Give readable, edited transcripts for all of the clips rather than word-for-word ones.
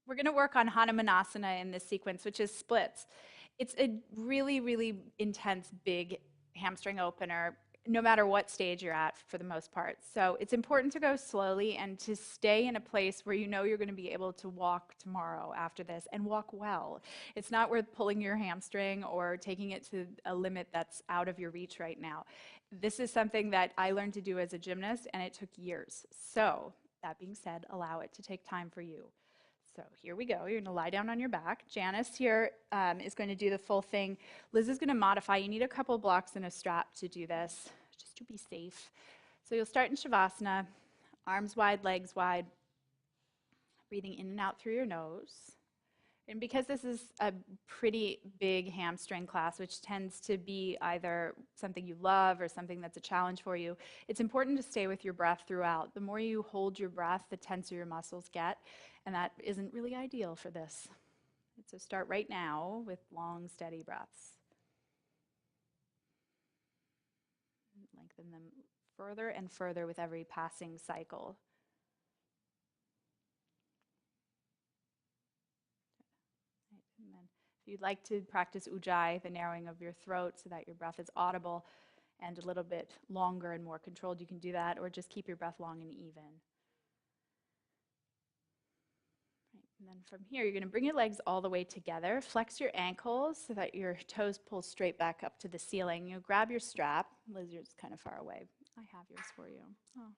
We're going to work on Hanumanasana in this sequence, which is splits. It's a really, really intense, big hamstring opener, no matter what stage you're at for the most part. So it's important to go slowly and to stay in a place where you know you're going to be able to walk tomorrow after this and walk well. It's not worth pulling your hamstring or taking it to a limit that's out of your reach right now. This is something that I learned to do as a gymnast, and it took years. So that being said, allow it to take time for you. So here we go. You're going to lie down on your back. Janice here is going to do the full thing. Liz is going to modify. You need a couple blocks and a strap to do this, just to be safe. So you'll start in Shavasana, arms wide, legs wide, breathing in and out through your nose. And because this is a pretty big hamstring class, which tends to be either something you love or something that's a challenge for you, it's important to stay with your breath throughout. The more you hold your breath, the tenser your muscles get, and that isn't really ideal for this. So start right now with long, steady breaths. Lengthen them further and further with every passing cycle. And then if you'd like to practice ujjayi, the narrowing of your throat so that your breath is audible and a little bit longer and more controlled, you can do that, or just keep your breath long and even. Right, and then from here, you're going to bring your legs all the way together. Flex your ankles so that your toes pull straight back up to the ceiling. You'll grab your strap. Liz, yours is kind of far away. I have yours for you. Oh.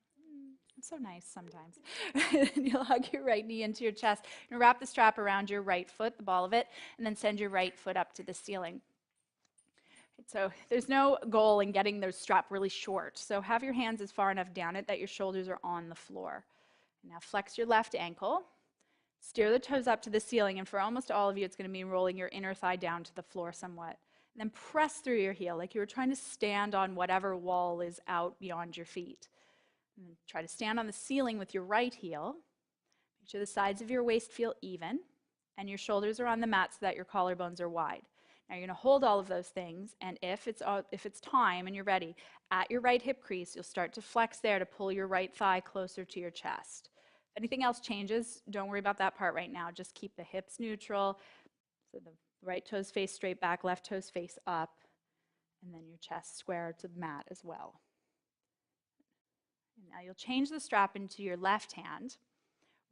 It's so nice sometimes. And you'll hug your right knee into your chest and wrap the strap around your right foot, the ball of it, and then send your right foot up to the ceiling. So there's no goal in getting the strap really short. So have your hands as far enough down it that your shoulders are on the floor. Now flex your left ankle. Steer the toes up to the ceiling, and for almost all of you, it's going to mean rolling your inner thigh down to the floor somewhat. And then press through your heel like you were trying to stand on whatever wall is out beyond your feet. And then try to stand on the ceiling with your right heel. Make sure the sides of your waist feel even, and your shoulders are on the mat so that your collarbones are wide. Now you're going to hold all of those things, and if it's time and you're ready, at your right hip crease, you'll start to flex there to pull your right thigh closer to your chest. If anything else changes, don't worry about that part right now. Just keep the hips neutral, so the right toes face straight back, left toes face up, and then your chest square to the mat as well. And now you'll change the strap into your left hand.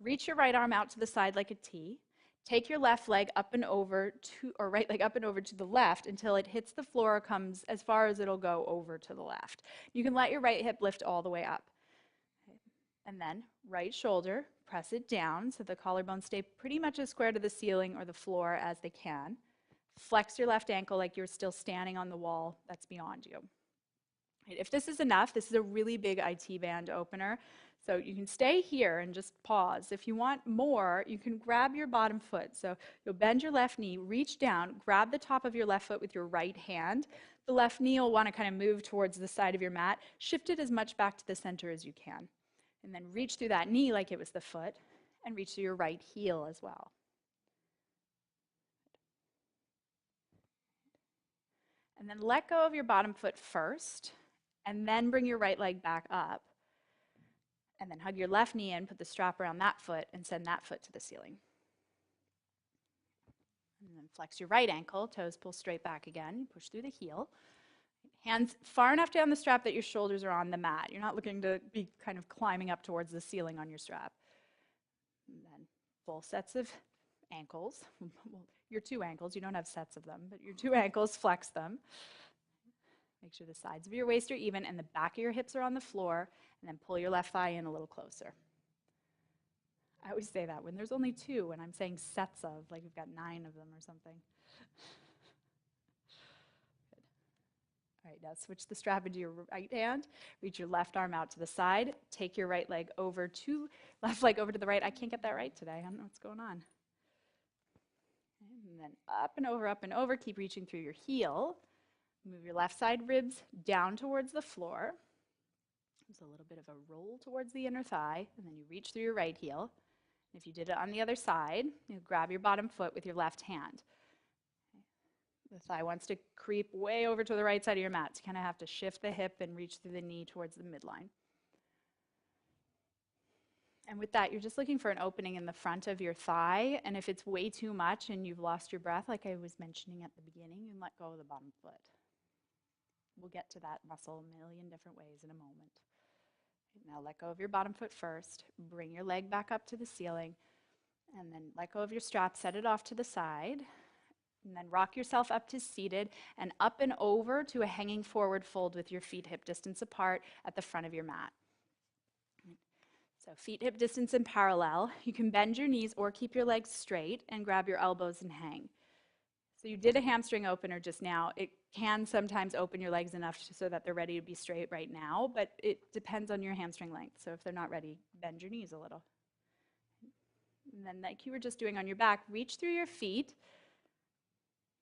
Reach your right arm out to the side like a T. Take your left leg up and over to, or right leg up and over to the left until it hits the floor or comes as far as it'll go over to the left. You can let your right hip lift all the way up. Okay. And then right shoulder, press it down so the collarbones stay pretty much as square to the ceiling or the floor as they can. Flex your left ankle like you're still standing on the wall that's beyond you. If this is enough, this is a really big IT band opener. So you can stay here and just pause. If you want more, you can grab your bottom foot. So you'll bend your left knee, reach down, grab the top of your left foot with your right hand. The left knee will want to kind of move towards the side of your mat. Shift it as much back to the center as you can. And then reach through that knee like it was the foot, and reach through your right heel as well. And then let go of your bottom foot first, and then bring your right leg back up. And then hug your left knee in, put the strap around that foot, and send that foot to the ceiling. And then flex your right ankle, toes pull straight back again, push through the heel. Hands far enough down the strap that your shoulders are on the mat. You're not looking to be kind of climbing up towards the ceiling on your strap. And then full sets of ankles. Well, your two ankles, you don't have sets of them, but your two ankles, flex them. Make sure the sides of your waist are even and the back of your hips are on the floor, and then pull your left thigh in a little closer. I always say that when there's only two, when I'm saying sets of, like you've got 9 of them or something. Good. All right, now switch the strap into your right hand, reach your left arm out to the side, take your right leg over to, left leg over to the right. I can't get that right today, I don't know what's going on. And then up and over, keep reaching through your heel. Move your left side ribs down towards the floor. There's a little bit of a roll towards the inner thigh, and then you reach through your right heel. And if you did it on the other side, you grab your bottom foot with your left hand. The thigh wants to creep way over to the right side of your mat. So you kind of have to shift the hip and reach through the knee towards the midline. And with that, you're just looking for an opening in the front of your thigh. And if it's way too much and you've lost your breath, like I was mentioning at the beginning, you can let go of the bottom foot. We'll get to that muscle a million different ways in a moment. Now let go of your bottom foot first. Bring your leg back up to the ceiling. And then let go of your strap. Set it off to the side. And then rock yourself up to seated and up and over to a hanging forward fold with your feet hip distance apart at the front of your mat. So feet hip distance and parallel. You can bend your knees or keep your legs straight and grab your elbows and hang. So you did a hamstring opener just now. It can sometimes open your legs enough so that they're ready to be straight right now, but it depends on your hamstring length. So if they're not ready, bend your knees a little. And then like you were just doing on your back, reach through your feet.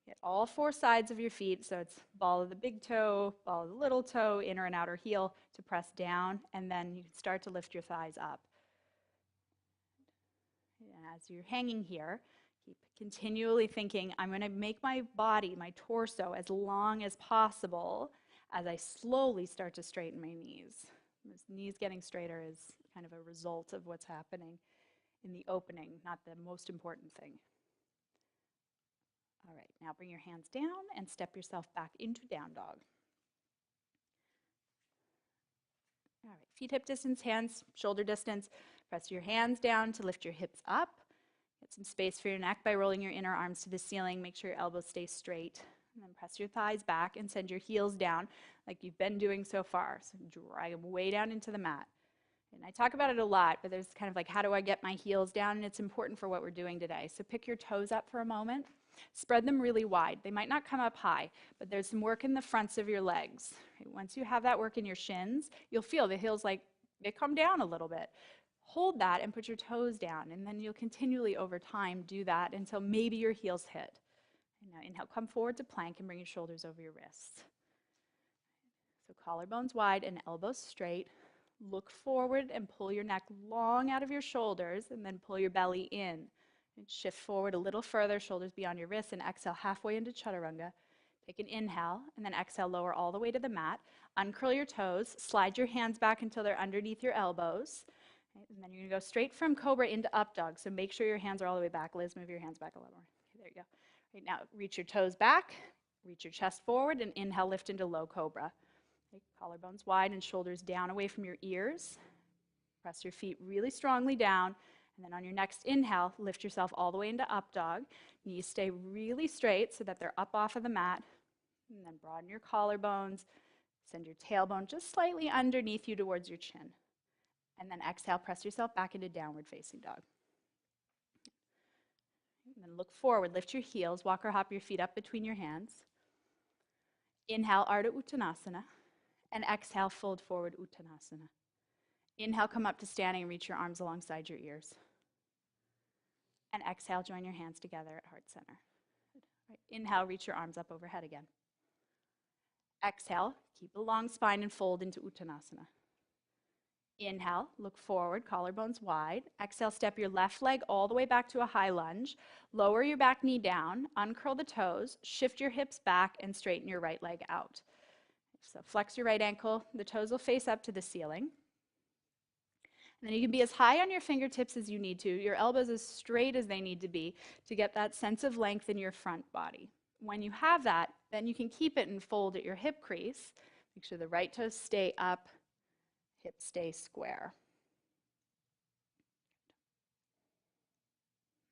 Get all four sides of your feet, so it's ball of the big toe, ball of the little toe, inner and outer heel to press down, and then you can start to lift your thighs up. And as you're hanging here, keep continually thinking, I'm going to make my body, my torso, as long as possible as I slowly start to straighten my knees. This knees getting straighter is kind of a result of what's happening in the opening, not the most important thing. All right, now bring your hands down and step yourself back into down dog. All right, feet hip distance, hands shoulder distance. Press your hands down to lift your hips up. Get some space for your neck by rolling your inner arms to the ceiling. Make sure your elbows stay straight. And then press your thighs back and send your heels down like you've been doing so far. So drag them way down into the mat. And I talk about it a lot, but there's kind of like, how do I get my heels down? And it's important for what we're doing today. So pick your toes up for a moment. Spread them really wide. They might not come up high, but there's some work in the fronts of your legs. Once you have that work in your shins, you'll feel the heels like they come down a little bit. Hold that and put your toes down, and then you'll continually over time do that until maybe your heels hit. And now inhale, come forward to plank and bring your shoulders over your wrists. So collarbones wide and elbows straight. Look forward and pull your neck long out of your shoulders, and then pull your belly in. And shift forward a little further, shoulders beyond your wrists, and exhale halfway into chaturanga. Take an inhale, and then exhale, lower all the way to the mat. Uncurl your toes, slide your hands back until they're underneath your elbows. Right, and then you're gonna go straight from cobra into up dog, so make sure your hands are all the way back. Liz, move your hands back a little more. Okay, there you go. Right, now, reach your toes back, reach your chest forward, and inhale, lift into low cobra. Okay, collarbones wide and shoulders down away from your ears. Press your feet really strongly down. And then on your next inhale, lift yourself all the way into up dog. Knees stay really straight so that they're up off of the mat. And then broaden your collarbones. Send your tailbone just slightly underneath you towards your chin. And then exhale, press yourself back into downward facing dog. And then look forward, lift your heels, walk or hop your feet up between your hands. Inhale, Ardha Uttanasana. And exhale, fold forward Uttanasana. Inhale, come up to standing and reach your arms alongside your ears. And exhale, join your hands together at heart center. Right. Inhale, reach your arms up overhead again. Exhale, keep a long spine and fold into Uttanasana. Inhale, look forward, collarbones wide. Exhale, step your left leg all the way back to a high lunge. Lower your back knee down, uncurl the toes, shift your hips back, and straighten your right leg out. So flex your right ankle. The toes will face up to the ceiling. And then you can be as high on your fingertips as you need to, your elbows as straight as they need to be to get that sense of length in your front body. When you have that, then you can keep it and fold at your hip crease. Make sure the right toes stay up, hips stay square.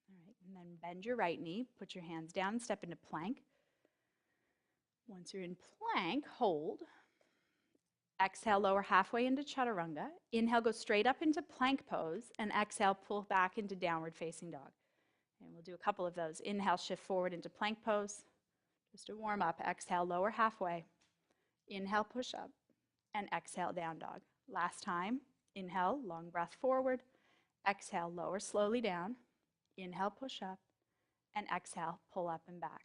All right, and then bend your right knee, put your hands down, and step into plank. Once you're in plank, hold. Exhale, lower halfway into chaturanga. Inhale, go straight up into plank pose, and exhale, pull back into downward facing dog. And we'll do a couple of those. Inhale, shift forward into plank pose. Just to warm up, exhale, lower halfway. Inhale, push up, and exhale, down dog. Last time, inhale, long breath forward. Exhale, lower slowly down. Inhale, push up, and exhale, pull up and back.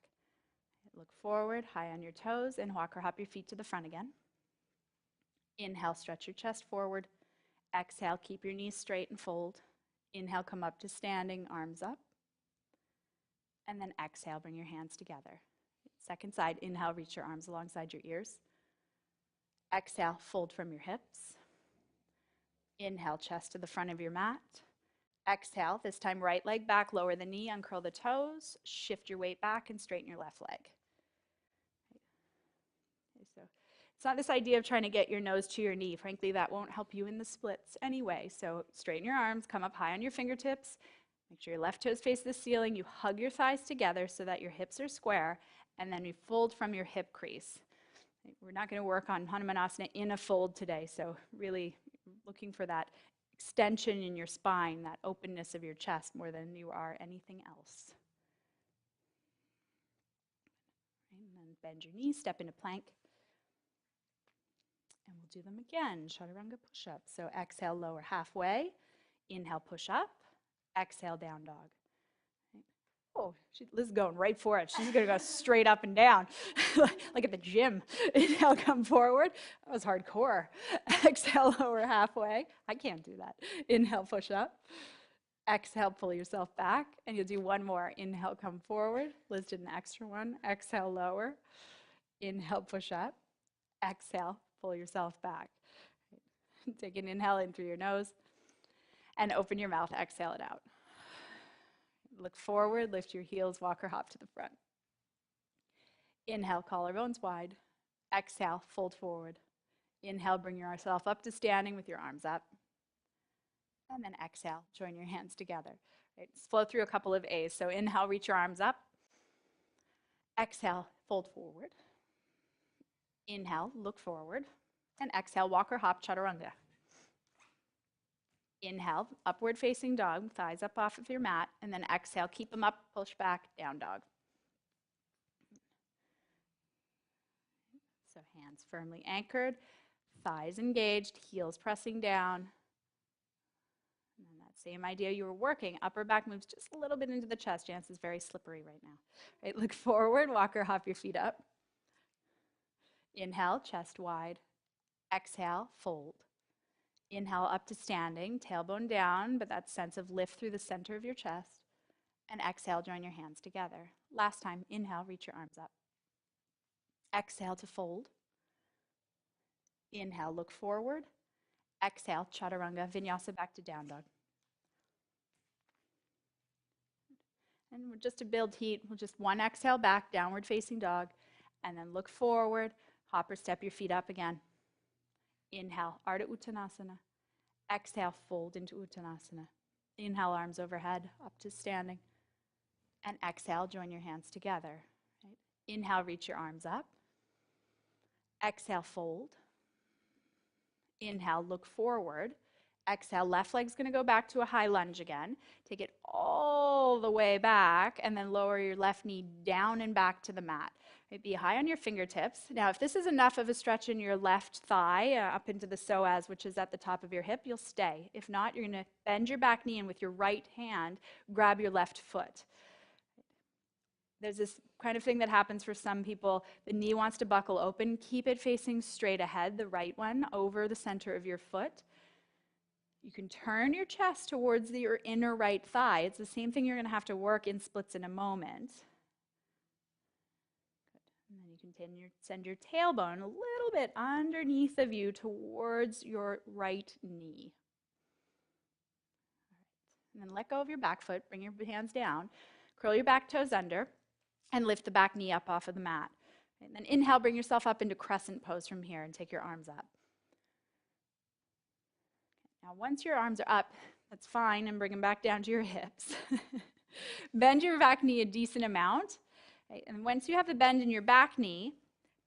Look forward, high on your toes, and walk or hop your feet to the front again. Inhale, stretch your chest forward. Exhale, keep your knees straight and fold. Inhale, come up to standing, arms up. And then exhale, bring your hands together. Second side, inhale, reach your arms alongside your ears. Exhale, fold from your hips. Inhale, chest to the front of your mat. Exhale, this time right leg back, lower the knee, uncurl the toes, shift your weight back and straighten your left leg. Okay, so it's not this idea of trying to get your nose to your knee. Frankly, that won't help you in the splits anyway. So straighten your arms, come up high on your fingertips. Make sure your left toes face the ceiling. You hug your thighs together so that your hips are square, and then you fold from your hip crease. We're not going to work on Hanumanasana in a fold today, so really looking for that extension in your spine, that openness of your chest more than you are anything else. And then bend your knees, step into plank. And we'll do them again, chaturanga push-up. So exhale, lower halfway. Inhale, push up. Exhale, down dog. Oh, Liz is going right for it. She's going to go straight up and down, like at the gym. Inhale, come forward. That was hardcore. Exhale, lower halfway. I can't do that. Inhale, push up. Exhale, pull yourself back. And you'll do one more. Inhale, come forward. Liz did an extra one. Exhale, lower. Inhale, push up. Exhale, pull yourself back. Take an inhale in through your nose. And open your mouth. Exhale it out. Look forward, lift your heels, walk or hop to the front. Inhale, collarbones wide. Exhale, fold forward. Inhale, bring yourself up to standing with your arms up. And then exhale, join your hands together. Right, flow through a couple of A's. So inhale, reach your arms up. Exhale, fold forward. Inhale, look forward. And exhale, walk or hop, chaturanga. Inhale, upward facing dog, thighs up off of your mat, and then exhale, keep them up, push back, down dog. So hands firmly anchored, thighs engaged, heels pressing down. And then that same idea you were working, upper back moves just a little bit into the chest. Janice is very slippery right now. Right, look forward, walk or hop your feet up. Inhale, chest wide. Exhale, fold. Inhale up to standing, tailbone down, but that sense of lift through the center of your chest. And exhale, join your hands together. Last time, inhale, reach your arms up. Exhale to fold. Inhale, look forward. Exhale, chaturanga, vinyasa back to down dog. And just to build heat, we'll just one exhale back, downward facing dog, and then look forward, hop or step your feet up again. Inhale, Ardha Uttanasana. Exhale, fold into Uttanasana. Inhale, arms overhead, up to standing. And exhale, join your hands together. Right? Inhale, reach your arms up. Exhale, fold. Inhale, look forward. Exhale, left leg's going to go back to a high lunge again. Take it all the way back, and then lower your left knee down and back to the mat. Right, be high on your fingertips. Now, if this is enough of a stretch in your left thigh up into the psoas, which is at the top of your hip, you'll stay. If not, you're going to bend your back knee and with your right hand, grab your left foot. There's this kind of thing that happens for some people. The knee wants to buckle open. Keep it facing straight ahead, the right one, over the center of your foot. You can turn your chest towards your inner right thigh. It's the same thing you're going to have to work in splits in a moment. Good. And then you continue to send your tailbone a little bit underneath of you towards your right knee. All right. And then let go of your back foot. Bring your hands down. Curl your back toes under and lift the back knee up off of the mat. And then inhale, bring yourself up into crescent pose from here and take your arms up. Now, once your arms are up, that's fine, and bring them back down to your hips. Bend your back knee a decent amount. Right? And once you have the bend in your back knee,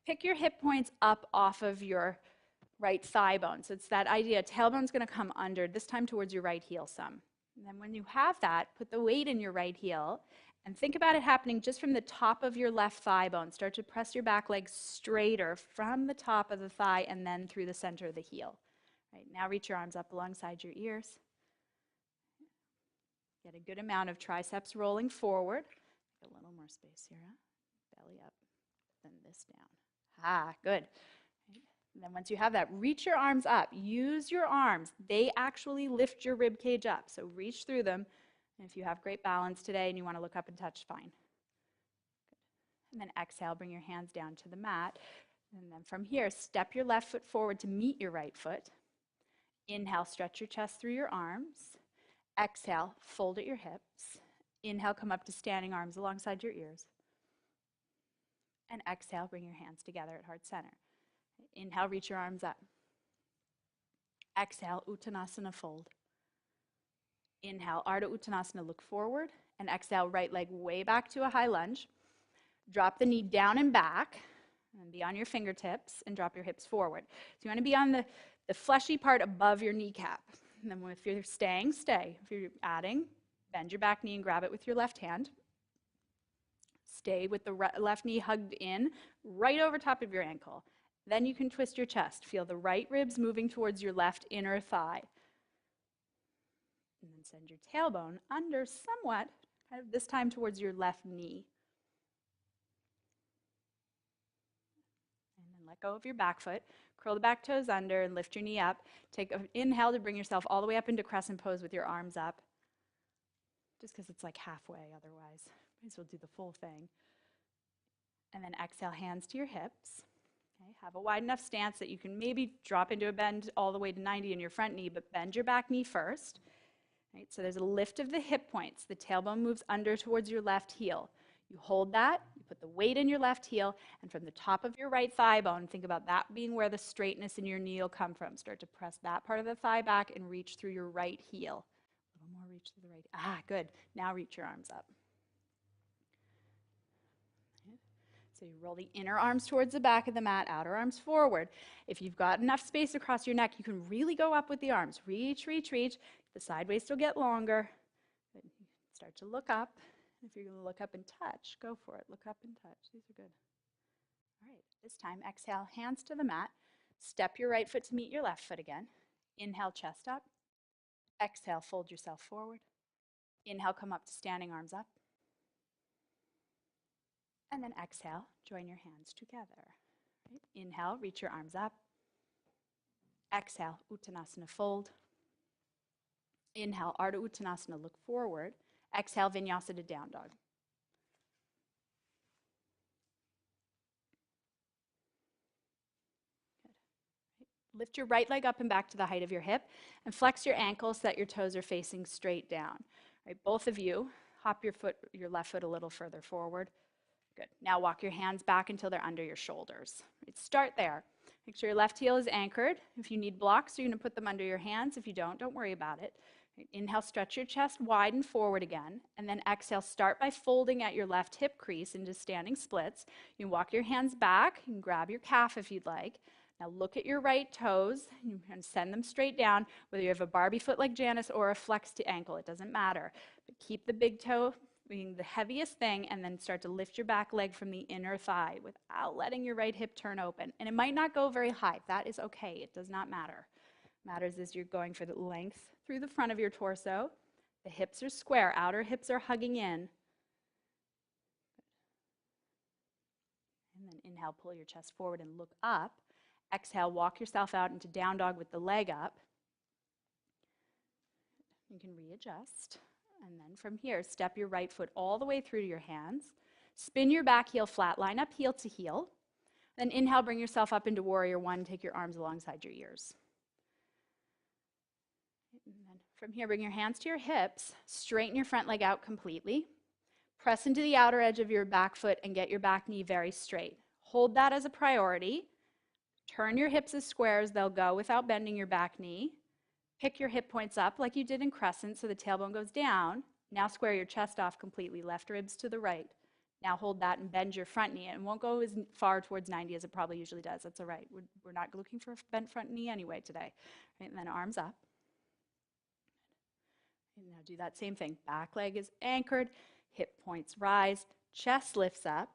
pick your hip points up off of your right thigh bone. So it's that idea, tailbone's going to come under, this time towards your right heel some. And then when you have that, put the weight in your right heel, and think about it happening just from the top of your left thigh bone. Start to press your back leg straighter from the top of the thigh and then through the center of the heel. Right, now reach your arms up alongside your ears. Get a good amount of triceps rolling forward. A little more space here, huh? Belly up, then this down. Ah, good. Right. And then once you have that, reach your arms up. Use your arms. They actually lift your rib cage up, so reach through them. And if you have great balance today and you want to look up and touch, fine. Good. And then exhale, bring your hands down to the mat. And then from here, step your left foot forward to meet your right foot. Inhale, stretch your chest through your arms. Exhale, fold at your hips. Inhale, come up to standing arms alongside your ears. And exhale, bring your hands together at heart center. Inhale, reach your arms up. Exhale, Uttanasana, fold. Inhale, Ardha Uttanasana, look forward. And exhale, right leg way back to a high lunge. Drop the knee down and back, and be on your fingertips, and drop your hips forward. So you want to be on the fleshy part above your kneecap. And then if you're staying, stay. If you're adding, bend your back knee and grab it with your left hand. Stay with the left knee hugged in, right over top of your ankle. Then you can twist your chest. Feel the right ribs moving towards your left inner thigh. And then send your tailbone under somewhat, kind of this time towards your left knee. And then let go of your back foot. Curl the back toes under and lift your knee up. Take an inhale to bring yourself all the way up into crescent pose with your arms up. Just because it's like halfway otherwise. Might as well do the full thing. And then exhale, hands to your hips. Okay, have a wide enough stance that you can maybe drop into a bend all the way to 90 in your front knee, but bend your back knee first. Right, so there's a lift of the hip points. The tailbone moves under towards your left heel. You hold that, you put the weight in your left heel, and from the top of your right thigh bone, think about that being where the straightness in your knee will come from. Start to press that part of the thigh back and reach through your right heel. A little more reach to the right. Ah, good. Now reach your arms up. So you roll the inner arms towards the back of the mat, outer arms forward. If you've got enough space across your neck, you can really go up with the arms. Reach, reach, reach. The side waist will get longer. Start to look up. If you're going to look up and touch, go for it. Look up and touch. These are good. All right, this time, exhale, hands to the mat. Step your right foot to meet your left foot again. Inhale, chest up. Exhale, fold yourself forward. Inhale, come up to standing arms up. And then exhale, join your hands together. Right? Inhale, reach your arms up. Exhale, Uttanasana, fold. Inhale, Ardha Uttanasana, look forward. Exhale, Vinyasa to down dog. Good. Right. Lift your right leg up and back to the height of your hip and flex your ankles so that your toes are facing straight down. Right, both of you, hop your left foot a little further forward. Good. Now walk your hands back until they're under your shoulders. Right, start there. Make sure your left heel is anchored. If you need blocks, you're going to put them under your hands. If you don't worry about it. Right, inhale, stretch your chest wide and forward again. And then exhale, start by folding at your left hip crease into standing splits. You can walk your hands back. You can grab your calf if you'd like. Now look at your right toes. You can send them straight down, whether you have a Barbie foot like Janice or a flexed ankle. It doesn't matter. But keep the big toe being the heaviest thing, and then start to lift your back leg from the inner thigh without letting your right hip turn open. And it might not go very high. That is okay. It does not matter. What matters is you're going for the length through the front of your torso. The hips are square. Outer hips are hugging in. And then inhale, pull your chest forward and look up. Exhale, walk yourself out into down dog with the leg up. You can readjust. And then from here, step your right foot all the way through to your hands. Spin your back heel flat, line up heel to heel. Then inhale, bring yourself up into warrior one. Take your arms alongside your ears. And then from here, bring your hands to your hips. Straighten your front leg out completely. Press into the outer edge of your back foot and get your back knee very straight. Hold that as a priority. Turn your hips as squares. They'll go without bending your back knee. Pick your hip points up like you did in crescent so the tailbone goes down. Now square your chest off completely, left ribs to the right. Now hold that and bend your front knee. It won't go as far towards 90 as it probably usually does. That's all right. We're not looking for a bent front knee anyway today. Right, and then arms up. And now do that same thing. Back leg is anchored, hip points rise, chest lifts up.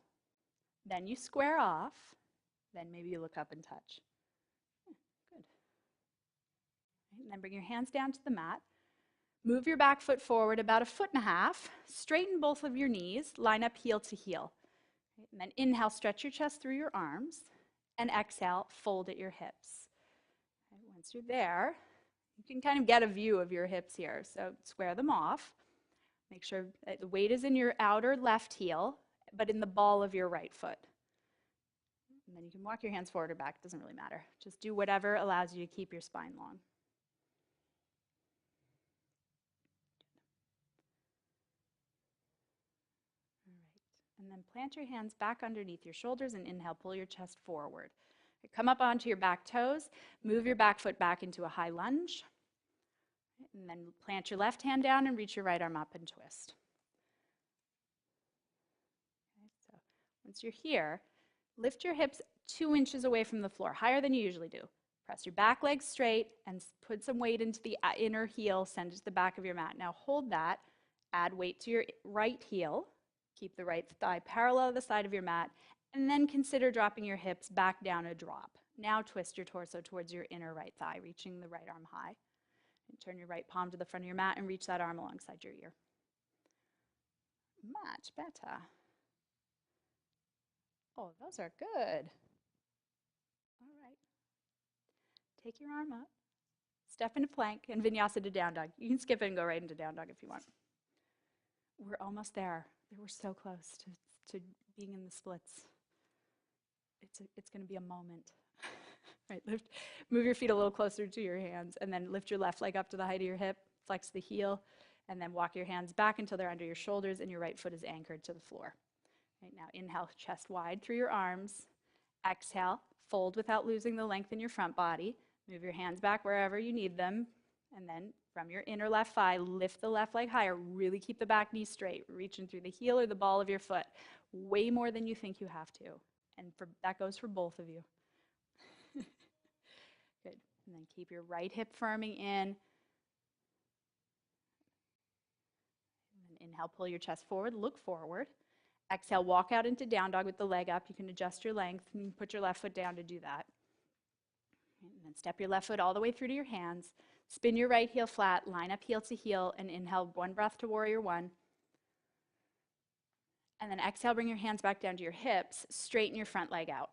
Then you square off. Then maybe you look up and touch. Good. And then bring your hands down to the mat. Move your back foot forward about 1.5 feet. Straighten both of your knees. Line up heel to heel. And then inhale, stretch your chest through your arms. And exhale, fold at your hips. And once you're there, you can kind of get a view of your hips here. So square them off. Make sure that the weight is in your outer left heel, but in the ball of your right foot. And then you can walk your hands forward or back. It doesn't really matter. Just do whatever allows you to keep your spine long. And then plant your hands back underneath your shoulders and inhale, pull your chest forward. Come up onto your back toes, move your back foot back into a high lunge, and then plant your left hand down and reach your right arm up and twist. Okay, so once you're here, lift your hips 2 inches away from the floor, higher than you usually do. Press your back leg straight and put some weight into the inner heel, send it to the back of your mat. Now hold that, add weight to your right heel, keep the right thigh parallel to the side of your mat, and then consider dropping your hips back down a drop. Now twist your torso towards your inner right thigh, reaching the right arm high. And turn your right palm to the front of your mat and reach that arm alongside your ear. Much better. Oh, those are good. All right. Take your arm up. Step into plank and vinyasa to down dog. You can skip it and go right into down dog if you want. We're almost there. We're so close to being in the splits. It's going to be a moment. Right, move your feet a little closer to your hands, and then lift your left leg up to the height of your hip, flex the heel, and then walk your hands back until they're under your shoulders and your right foot is anchored to the floor. Right, now inhale, chest wide through your arms. Exhale, fold without losing the length in your front body. Move your hands back wherever you need them, and then from your inner left thigh, lift the left leg higher. Really keep the back knee straight, reaching through the heel or the ball of your foot, way more than you think you have to. And that goes for both of you. Good. And then keep your right hip firming in. And then inhale, pull your chest forward, look forward. Exhale, walk out into down dog with the leg up. You can adjust your length and put your left foot down to do that. And then step your left foot all the way through to your hands. Spin your right heel flat, line up heel to heel, and inhale, one breath to warrior one. And then exhale, bring your hands back down to your hips, straighten your front leg out.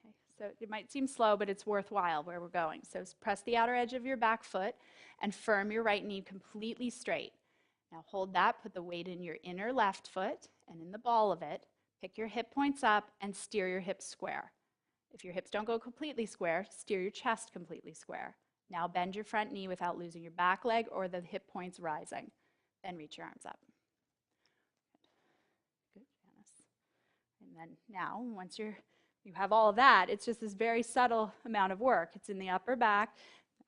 Okay, so it might seem slow, but it's worthwhile where we're going. So press the outer edge of your back foot and firm your right knee completely straight. Now hold that, put the weight in your inner left foot and in the ball of it. Pick your hip points up and steer your hips square. If your hips don't go completely square, steer your chest completely square. Now bend your front knee without losing your back leg or the hip points rising. Then reach your arms up. Good, Janice. And then now, once you have all of that, it's just this very subtle amount of work. It's in the upper back.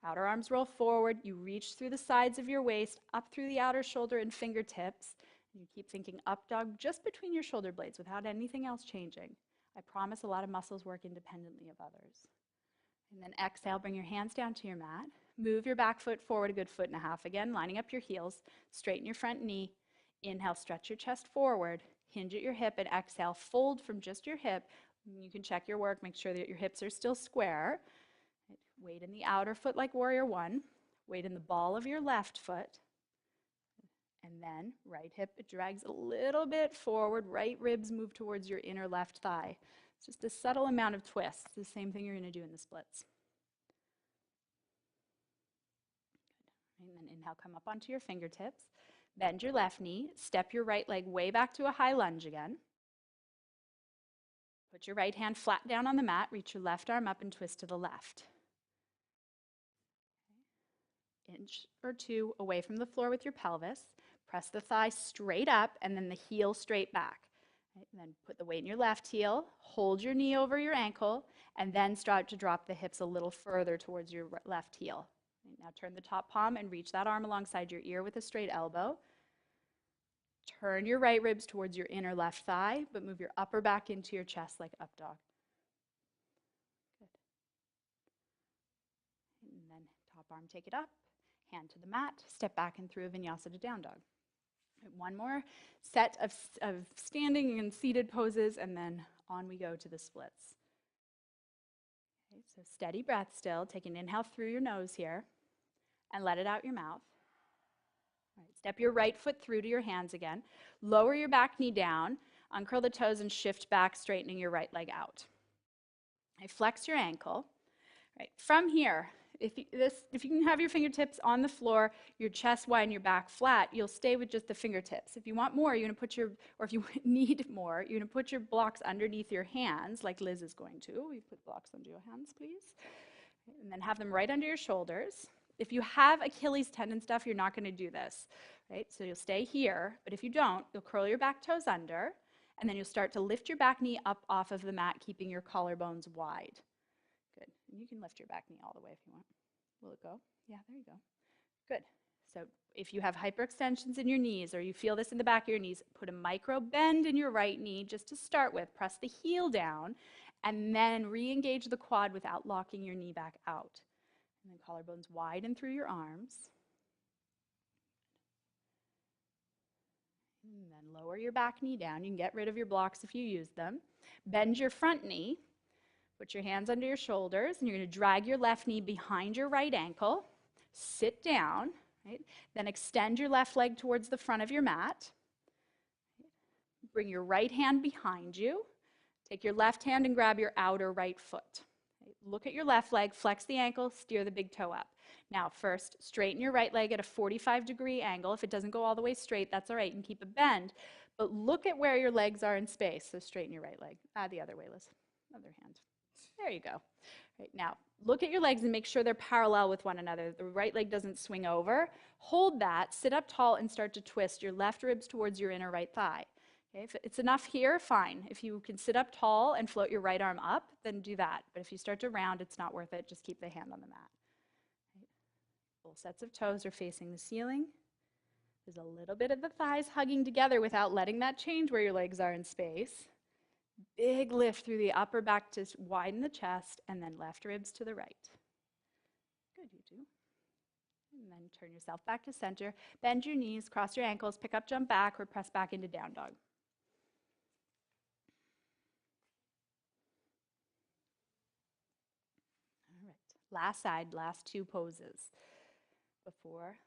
Outer arms roll forward. You reach through the sides of your waist, up through the outer shoulder and fingertips. And you keep thinking up dog just between your shoulder blades without anything else changing. I promise a lot of muscles work independently of others. And then exhale, bring your hands down to your mat. Move your back foot forward a good 1.5 feet again, lining up your heels. Straighten your front knee. Inhale, stretch your chest forward. Hinge at your hip and exhale, fold from just your hip. You can check your work, make sure that your hips are still square. Weight in the outer foot like warrior one. Weight in the ball of your left foot. And then right hip, it drags a little bit forward. Right ribs move towards your inner left thigh. It's just a subtle amount of twist. It's the same thing you're going to do in the splits. And then inhale, come up onto your fingertips. Bend your left knee. Step your right leg way back to a high lunge again. Put your right hand flat down on the mat. Reach your left arm up and twist to the left. Inch or two away from the floor with your pelvis. Press the thigh straight up and then the heel straight back. Right, and then put the weight in your left heel, hold your knee over your ankle, and then start to drop the hips a little further towards your left heel. Right, now turn the top palm and reach that arm alongside your ear with a straight elbow. Turn your right ribs towards your inner left thigh, but move your upper back into your chest like up dog. Good. And then top arm, take it up, hand to the mat, step back and through a vinyasa to down dog. One more set of standing and seated poses, and then on we go to the splits. Okay, so steady breath still. Take an inhale through your nose here, and let it out your mouth. All right, step your right foot through to your hands again. Lower your back knee down, uncurl the toes, and shift back, straightening your right leg out. Okay, flex your ankle. All right, from here, if you can have your fingertips on the floor, your chest wide and your back flat, you'll stay with just the fingertips. If you want more, you're going to put or if you need more, you're going to put your blocks underneath your hands, like Liz is going to. You put blocks under your hands, please. And then have them right under your shoulders. If you have Achilles tendon stuff, you're not going to do this, right? So you'll stay here, but if you don't, you'll curl your back toes under And then you'll start to lift your back knee up off of the mat, keeping your collarbones wide. Good. And you can lift your back knee all the way if you want. Will it go? Yeah, there you go. Good. So if you have hyperextensions in your knees or you feel this in the back of your knees, put a micro bend in your right knee just to start with. Press the heel down and then re-engage the quad without locking your knee back out. And then collarbones widen through your arms. And then lower your back knee down. You can get rid of your blocks if you use them. Bend your front knee. Put your hands under your shoulders, and you're going to drag your left knee behind your right ankle. Sit down. Right? Then extend your left leg towards the front of your mat. Bring your right hand behind you. Take your left hand and grab your outer right foot. Right? Look at your left leg, flex the ankle, steer the big toe up. Now, first, straighten your right leg at a 45-degree angle. If it doesn't go all the way straight, that's all right. You can keep a bend. But look at where your legs are in space. So straighten your right leg. The other way, Liz. Other hand. There you go. Right, now, look at your legs and make sure they're parallel with one another. The right leg doesn't swing over. Hold that, sit up tall, and start to twist your left ribs towards your inner right thigh. Okay, if it's enough here, fine. If you can sit up tall and float your right arm up, then do that. But if you start to round, it's not worth it. Just keep the hand on the mat. Right. Both sets of toes are facing the ceiling. There's a little bit of the thighs hugging together without letting that change where your legs are in space. Big lift through the upper back to widen the chest, and then left ribs to the right. Good, you do. And then turn yourself back to center. Bend your knees, cross your ankles, pick up, jump back, or press back into down dog. All right, last side, last two poses before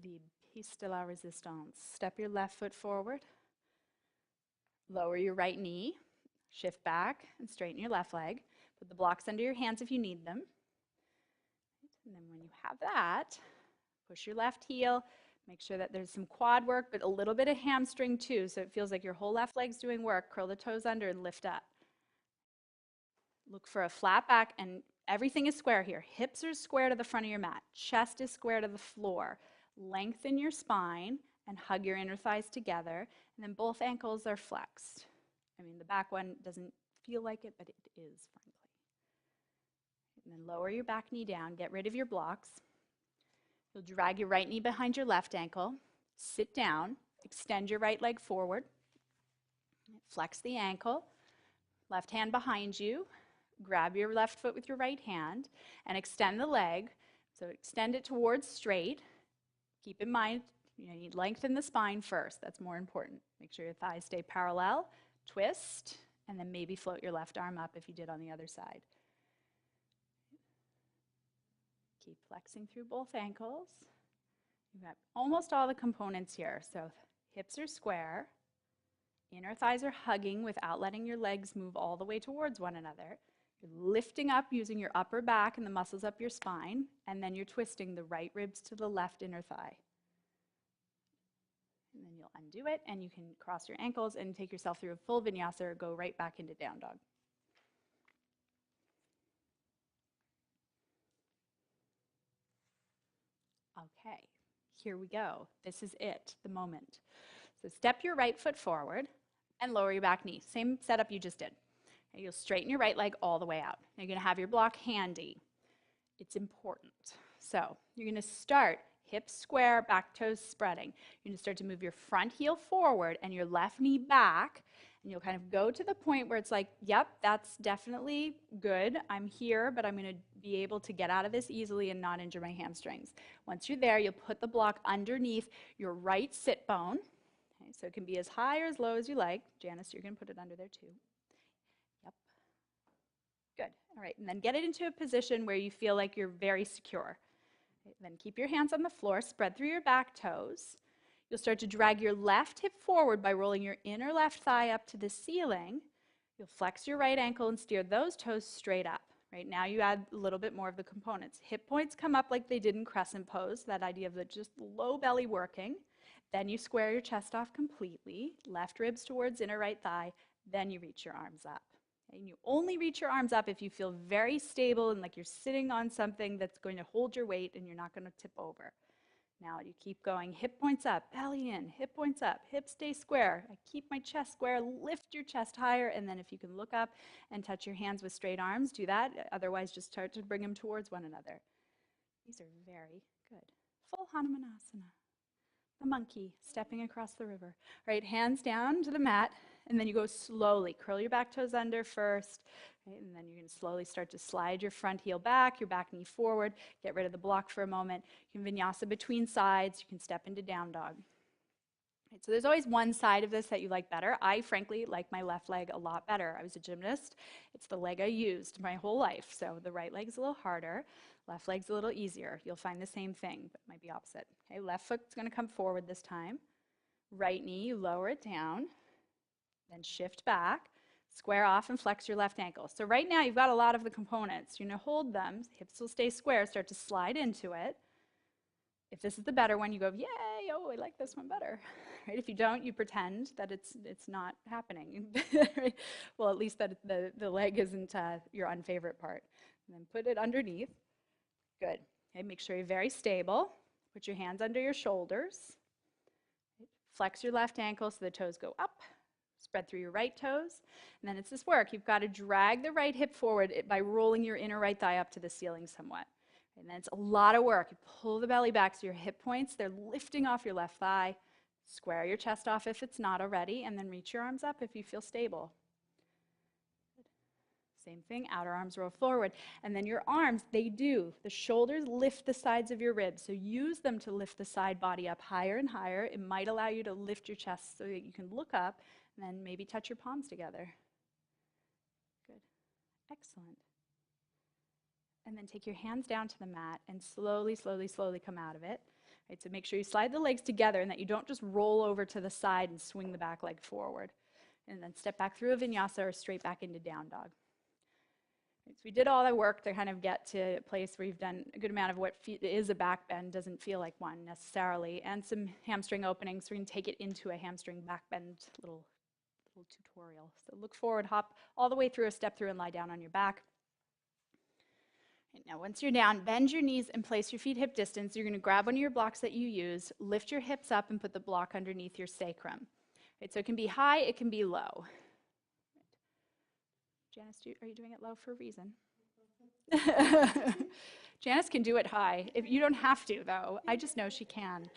the pièce de la résistance. Step your left foot forward. Lower your right knee. Shift back and straighten your left leg. Put the blocks under your hands if you need them. And then when you have that, push your left heel. Make sure that there's some quad work, but a little bit of hamstring too, so it feels like your whole left leg's doing work. Curl the toes under and lift up. Look for a flat back, and everything is square here. Hips are square to the front of your mat. Chest is square to the floor. Lengthen your spine and hug your inner thighs together, and then both ankles are flexed. I mean, the back one doesn't feel like it, but it is, frankly. And then lower your back knee down. Get rid of your blocks. You'll drag your right knee behind your left ankle. Sit down. Extend your right leg forward. Flex the ankle. Left hand behind you. Grab your left foot with your right hand and extend the leg. So extend it towards straight. Keep in mind, you lengthen the spine first. That's more important. Make sure your thighs stay parallel. Twist, and then maybe float your left arm up if you did on the other side. Keep flexing through both ankles. You've got almost all the components here. So hips are square, inner thighs are hugging without letting your legs move all the way towards one another. You're lifting up using your upper back and the muscles up your spine, and then you're twisting the right ribs to the left inner thigh. And then you'll undo it, and you can cross your ankles and take yourself through a full vinyasa or go right back into down dog. Okay, here we go. This is it, the moment. So step your right foot forward and lower your back knee. Same setup you just did. And you'll straighten your right leg all the way out. Now you're going to have your block handy. It's important. So you're going to start hips square, back toes spreading. You're going to start to move your front heel forward and your left knee back, and you'll kind of go to the point where it's like, yep, that's definitely good. I'm here, but I'm going to be able to get out of this easily and not injure my hamstrings. Once you're there, you'll put the block underneath your right sit bone. Okay, so it can be as high or as low as you like. Janice, you're going to put it under there too. Yep. Good. All right, and then get it into a position where you feel like you're very secure. Then keep your hands on the floor, spread through your back toes. You'll start to drag your left hip forward by rolling your inner left thigh up to the ceiling. You'll flex your right ankle and steer those toes straight up. Right now you add a little bit more of the components. Hip points come up like they did in crescent pose, that idea of the just low belly working. Then you square your chest off completely, left ribs towards inner right thigh, then you reach your arms up. And you only reach your arms up if you feel very stable and like you're sitting on something that's going to hold your weight and you're not going to tip over. Now you keep going, hip points up, belly in, hip points up, hips stay square. I keep my chest square, lift your chest higher, and then if you can look up and touch your hands with straight arms, do that. Otherwise, just start to bring them towards one another. These are very good. Full Hanumanasana. The monkey stepping across the river. Right, hands down to the mat, and then you go slowly. Curl your back toes under first, right, and then you're going to slowly start to slide your front heel back, your back knee forward. Get rid of the block for a moment. You can vinyasa between sides. You can step into down dog. Right, so there's always one side of this that you like better. I, frankly, like my left leg a lot better. I was a gymnast. It's the leg I used my whole life, so the right leg's a little harder. Left leg's a little easier. You'll find the same thing, but it might be opposite. Okay, left foot's going to come forward this time. Right knee, you lower it down, then shift back, square off and flex your left ankle. So right now you've got a lot of the components. You're going to hold them, hips will stay square, start to slide into it. If this is the better one, you go, yay, oh, I like this one better. Right? If you don't, you pretend that it's not happening. Right? Well, at least that the leg isn't your unfavorite part. And then put it underneath. Good. Okay, make sure you're very stable. Put your hands under your shoulders. Flex your left ankle so the toes go up. Spread through your right toes. And then it's this work. You've got to drag the right hip forward by rolling your inner right thigh up to the ceiling somewhat. And then it's a lot of work. You pull the belly back so your hip points, they're lifting off your left thigh. Square your chest off if it's not already, and then reach your arms up if you feel stable. Same thing, outer arms roll forward. And then your arms, the shoulders lift the sides of your ribs. So use them to lift the side body up higher and higher. It might allow you to lift your chest so that you can look up and then maybe touch your palms together. Good. Excellent. And then take your hands down to the mat and slowly, slowly, slowly come out of it. Right, so make sure you slide the legs together and that you don't just roll over to the side and swing the back leg forward. And then step back through a vinyasa or straight back into down dog. Right, so we did all that work to kind of get to a place where you've done a good amount of what is a back bend, doesn't feel like one necessarily, and some hamstring openings. So we're going to take it into a hamstring back bend little tutorial. So look forward, hop all the way through, a step through, and lie down on your back. Right, now once you're down, bend your knees and place your feet hip distance. You're going to grab one of your blocks that you use, lift your hips up, and put the block underneath your sacrum. Right, so it can be high, it can be low. Right. Janice, are you doing it low for a reason? Janice can do it high. If you don't have to, though. I just know she can.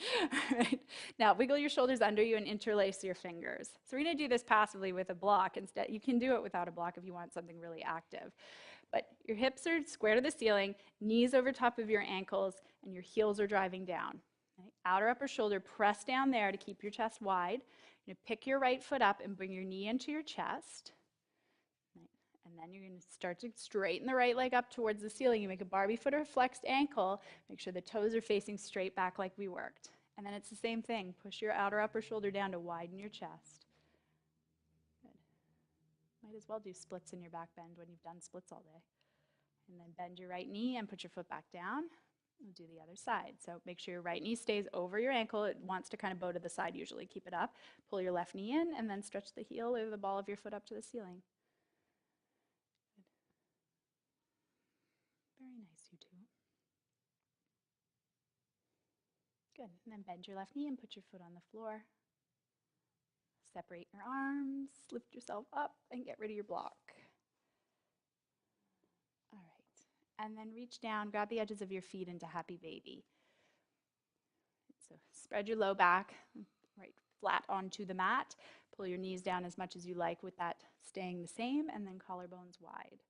Right. Now, wiggle your shoulders under you and interlace your fingers. So we're going to do this passively with a block. Instead, you can do it without a block if you want something really active. But your hips are square to the ceiling, knees over top of your ankles, and your heels are driving down. Right. Outer upper shoulder, press down there to keep your chest wide. You're going to pick your right foot up and bring your knee into your chest. And then you're going to start to straighten the right leg up towards the ceiling. You make a Barbie foot or flexed ankle. Make sure the toes are facing straight back like we worked. And then it's the same thing. Push your outer upper shoulder down to widen your chest. Good. Might as well do splits in your back bend when you've done splits all day. And then bend your right knee and put your foot back down. We'll do the other side. So make sure your right knee stays over your ankle. It wants to kind of bow to the side usually. Keep it up. Pull your left knee in and then stretch the heel or the ball of your foot up to the ceiling. Very nice, you two. Good. And then bend your left knee and put your foot on the floor. Separate your arms, lift yourself up, and get rid of your block. All right. And then reach down, grab the edges of your feet into Happy Baby. So spread your low back, right, flat onto the mat. Pull your knees down as much as you like with that staying the same, and then collarbones wide.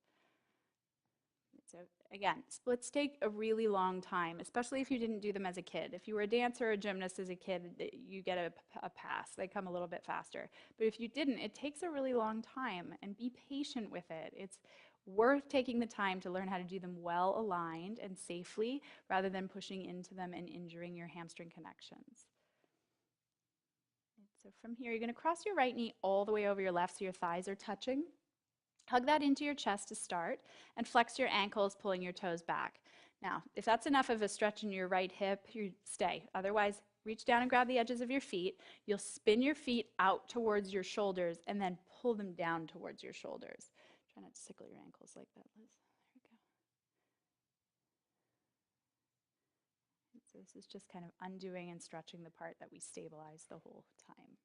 So again, splits take a really long time, especially if you didn't do them as a kid. If you were a dancer or a gymnast as a kid, you get a pass. They come a little bit faster. But if you didn't, it takes a really long time, and be patient with it. It's worth taking the time to learn how to do them well aligned and safely rather than pushing into them and injuring your hamstring connections. So from here, you're going to cross your right knee all the way over your left so your thighs are touching. Hug that into your chest to start, and flex your ankles, pulling your toes back. Now, if that's enough of a stretch in your right hip, you stay. Otherwise, reach down and grab the edges of your feet. You'll spin your feet out towards your shoulders and then pull them down towards your shoulders. Try not to tickle your ankles like that, Liz. There we go. So this is just kind of undoing and stretching the part that we stabilized the whole time.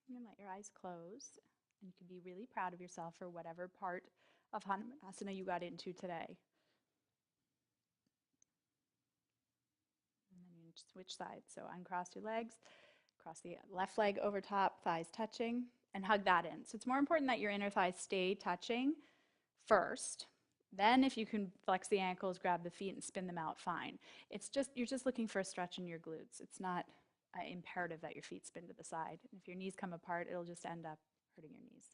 And let your eyes close. And you can be really proud of yourself for whatever part of Hanumanasana you got into today. And then you switch sides. So uncross your legs, cross the left leg over top, thighs touching, and hug that in. So it's more important that your inner thighs stay touching first. Then if you can flex the ankles, grab the feet and spin them out, fine. It's just, you're just looking for a stretch in your glutes. It's not imperative that your feet spin to the side. And if your knees come apart, it'll just end up hurting your knees.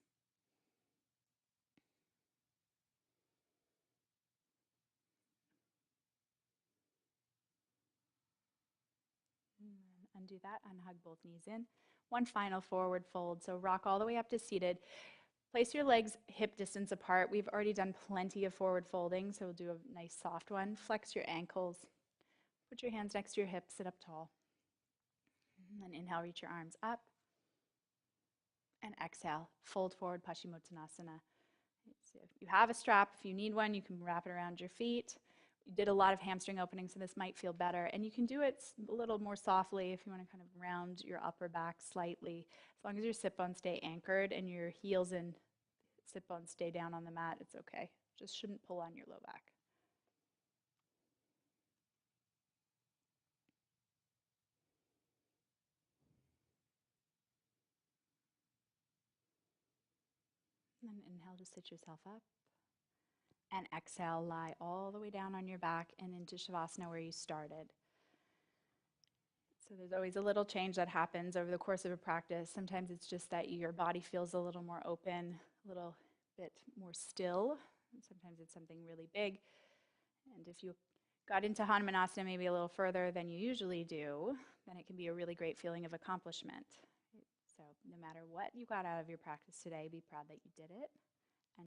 And undo that, unhug both knees in. One final forward fold. So rock all the way up to seated. Place your legs hip distance apart. We've already done plenty of forward folding, so we'll do a nice soft one. Flex your ankles. Put your hands next to your hips, sit up tall. And then inhale, reach your arms up. And exhale, fold forward, Paschimottanasana. So if you have a strap, if you need one, you can wrap it around your feet. You did a lot of hamstring opening, so this might feel better. And you can do it a little more softly if you want to kind of round your upper back slightly. As long as your sit bones stay anchored and your heels and sit bones stay down on the mat, it's okay. Just shouldn't pull on your low back. And then inhale to sit yourself up. And exhale, lie all the way down on your back and into Shavasana where you started. So there's always a little change that happens over the course of a practice. Sometimes it's just that your body feels a little more open, a little bit more still. And sometimes it's something really big. And if you got into Hanumanasana maybe a little further than you usually do, then it can be a really great feeling of accomplishment. So no matter what you got out of your practice today, be proud that you did it.